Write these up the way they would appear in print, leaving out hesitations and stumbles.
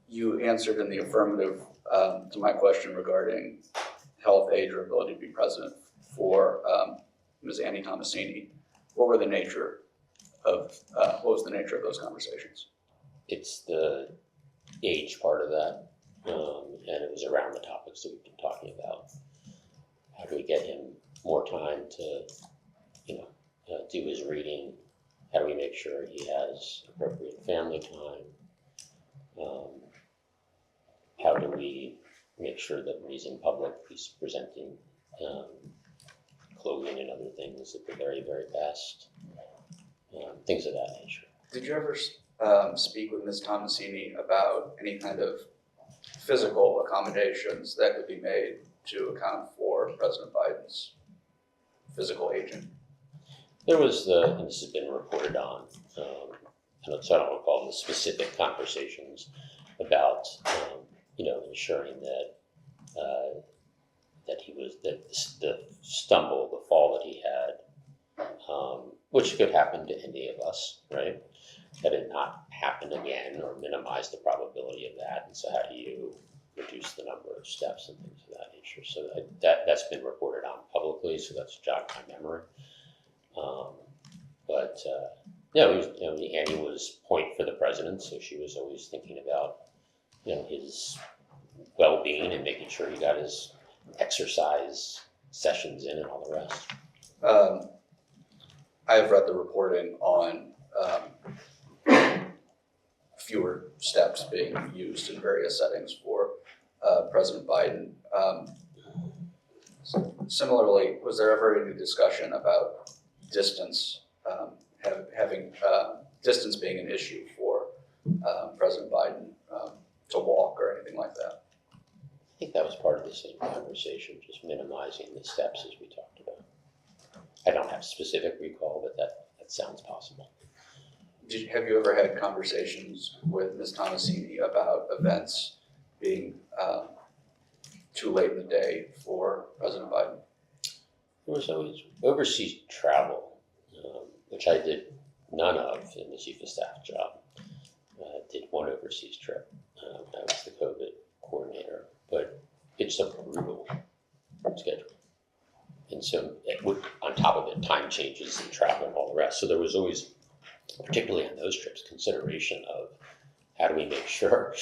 You answered in the affirmative to my question regarding health, age, or ability to be president for Ms. Annie Tomasini. What was the nature of those conversations? It's the age part of that, and it was around the topics that we've been talking about. How do we get him more time to, do his reading? How do we make sure he has appropriate family time? How do we make sure that when he's in public, he's presenting clothing and other things at the very, very best? Things of that nature. Did you ever speak with Ms. Tomasini about any kind of physical accommodations that could be made to account for President Biden's physical aging? There was and this has been reported on, so I don't recall the specific conversations about, ensuring that the stumble, the fall that he had, which could happen to any of us, right? That it not happen again or minimize the probability of that. And so how do you reduce the number of steps and things of that nature? So that's been reported on publicly, so that's jogged my memory. Annie was point for the president, so she was always thinking about, his well-being and making sure he got his exercise sessions in and all the rest. I've read the reporting on fewer steps being used in various settings for President Biden. Similarly, was there ever any discussion about distance, having distance being an issue for President Biden to walk or anything like that? I think that was part of the same conversation, just minimizing the steps as we talked about. I don't have specific recall, but that sounds possible. Have you ever had conversations with Ms. Tomasini about events being too late in the day for President Biden? There was always overseas travel, which I did none of in the chief of staff job. Did one overseas trip. I was the COVID coordinator, but it's a brutal schedule. And so on top of it, time changes and travel and all the rest. So there was always, particularly on those trips, consideration of how do we make sure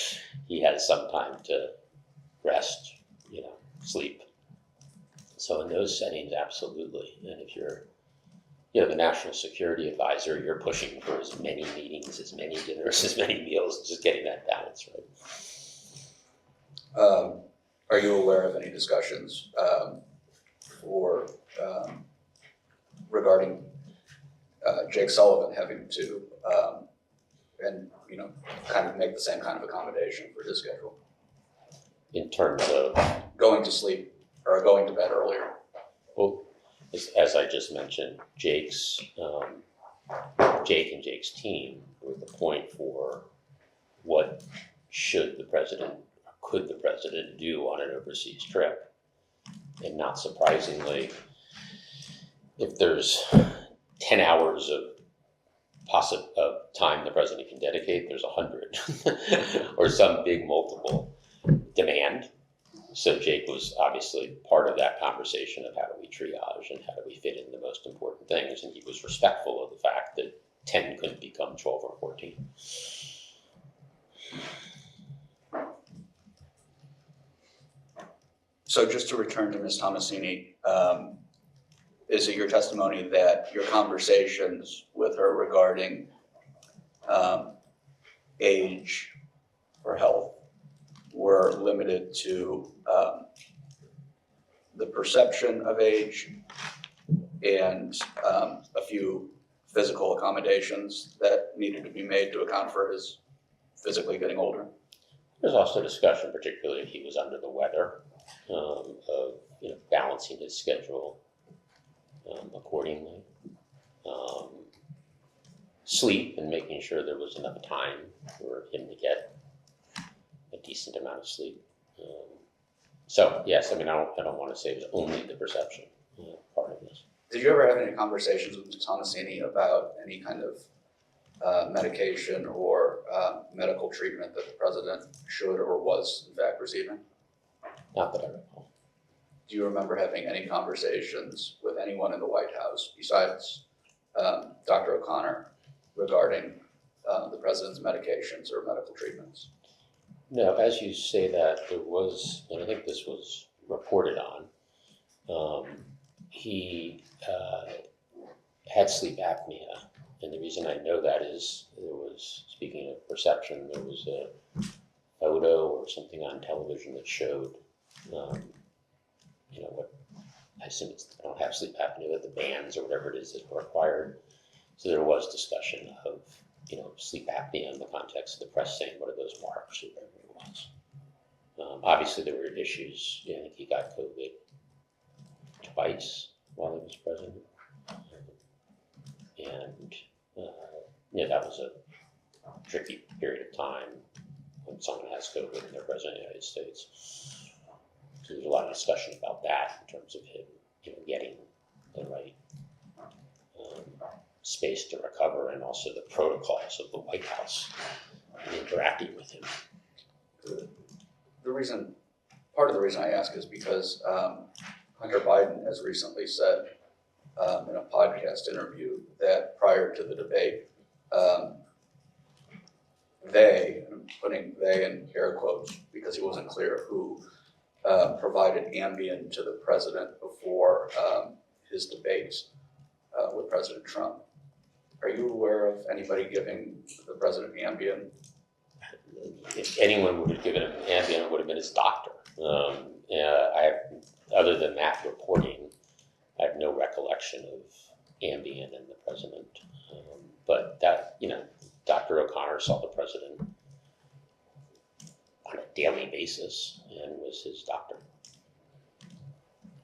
he has some time to rest, sleep. So in those settings, absolutely. And if you're, the national security advisor, you're pushing for as many meetings, as many dinners, as many meals, just getting that balance right. Are you aware of any discussions regarding Jake Sullivan having to kind of make the same kind of accommodation for his schedule in terms of going to sleep or going to bed earlier? Well, as I just mentioned, Jake and Jake's team were the point for what could the president do on an overseas trip. And not surprisingly, if there's 10 hours of time the president can dedicate, there's 100 or some big multiple demand. So Jake was obviously part of that conversation of how do we triage and how do we fit in the most important things. And he was respectful of the fact that 10 couldn't become 12 or 14. So just to return to Ms. Tomasini, is it your testimony that your conversations with her regarding age or health were limited to the perception of age and a few physical accommodations that needed to be made to account for his physically getting older? There's also discussion, particularly if he was under the weather, of balancing his schedule accordingly. Sleep and making sure there was enough time for him to get a decent amount of sleep. So yes, I don't want to say it was only the perception part of this. Did you ever have any conversations with Ms. Tomasini about any kind of medication or medical treatment that the president should or was in fact receiving? Not that I recall. Do you remember having any conversations with anyone in the White House besides Dr. O'Connor regarding the president's medications or medical treatments? No, as you say that, there was, and I think this was reported on, he had sleep apnea. And the reason I know that is there was, speaking of perception, there was a photo or something on television that showed, what I assume it's, I don't have sleep apnea, but the bands or whatever it is that were required. So there was discussion of, sleep apnea in the context of the press saying, what are those marks or whatever it was. Obviously, there were issues. I think he got COVID twice while he was president. And that was a tricky period of time when someone has COVID and they're president of the United States. So there's a lot of discussion about that in terms of him, getting the right space to recover, and also the protocols of the White House and interacting with him. Part of the reason I ask is because Hunter Biden has recently said in a podcast interview that prior to the debate, I'm putting they in air quotes because he wasn't clear who, provided Ambien to the president before his debates with President Trump. Are you aware of anybody giving the president Ambien? If anyone would have given him Ambien, it would have been his doctor. Other than that reporting, I have no recollection of Ambien and the president. But that, Dr. O'Connor saw the president on a daily basis and was his doctor.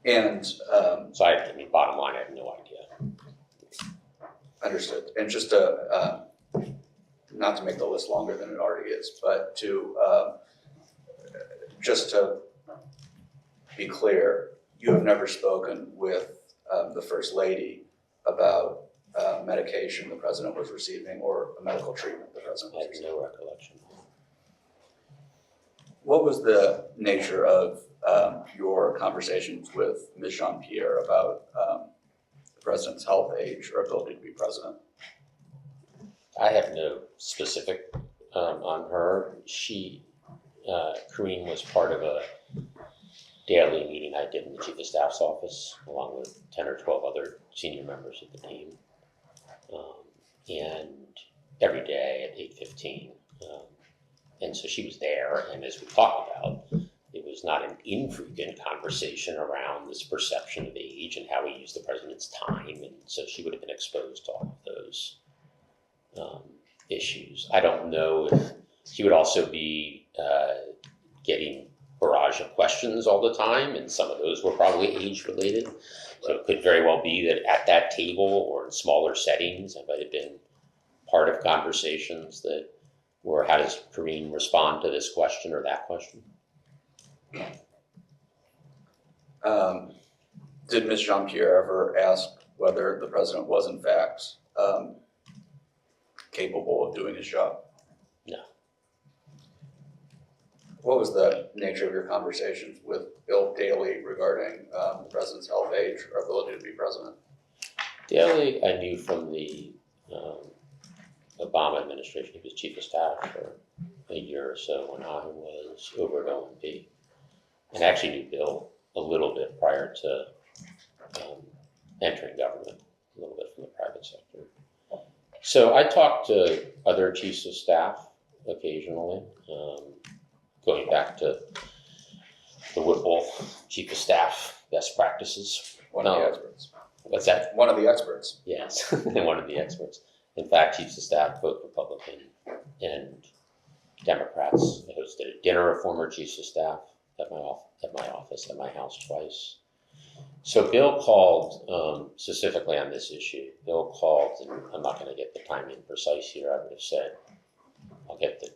And so bottom line, I have no idea. Understood. And just to, not to make the list longer than it already is, but to just to be clear, you have never spoken with the First Lady about medication the president was receiving or a medical treatment the president was receiving? I have no recollection. What was the nature of your conversations with Ms. Jean-Pierre about the president's health, age, or ability to be president? I have no specific on her. Karine was part of a daily meeting I did in the Chief of Staff's office, along with 10 or 12 other senior members of the team. And every day at 8:15. And so she was there, and as we talked about, it was not an infrequent conversation around this perception of age and how we use the president's time, and so she would have been exposed to all of those issues. I don't know if she would also be getting barrage of questions all the time, and some of those were probably age-related. So it could very well be that at that table or in smaller settings, I might have been part of conversations that were, how does Karine respond to this question or that question? Did Ms. Jean-Pierre ever ask whether the president was in fact capable of doing his job? No. What was the nature of your conversations with Bill Daley regarding the president's health, age, or ability to be president? Daley, I knew from the Obama administration. He was chief of staff for a year or so when I was over at OMB. And I actually knew Bill a little bit prior to entering government, a little bit from the private sector. So I talked to other chiefs of staff occasionally, going back to the Whipple chief of staff best practices. One of the experts. What's that? One of the experts. Yes, one of the experts. In fact, chiefs of staff, both Republican and Democrats. I hosted a dinner of former chiefs of staff at my office, at my house twice. So Bill called specifically on this issue. Bill called, and I'm not going to get the timing precise here. I would have said, I'll get the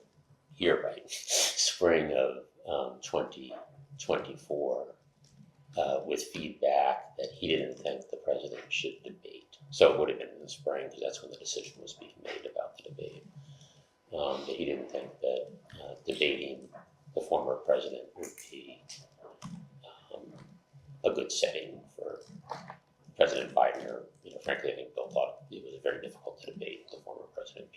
year right, spring of 2024, with feedback that he didn't think the president should debate. So it would have been in the spring, because that's when the decision was being made about the debate. But he didn't think that debating the former president would be a good setting for President Biden, or frankly, I think Bill thought it was very difficult to debate the former president.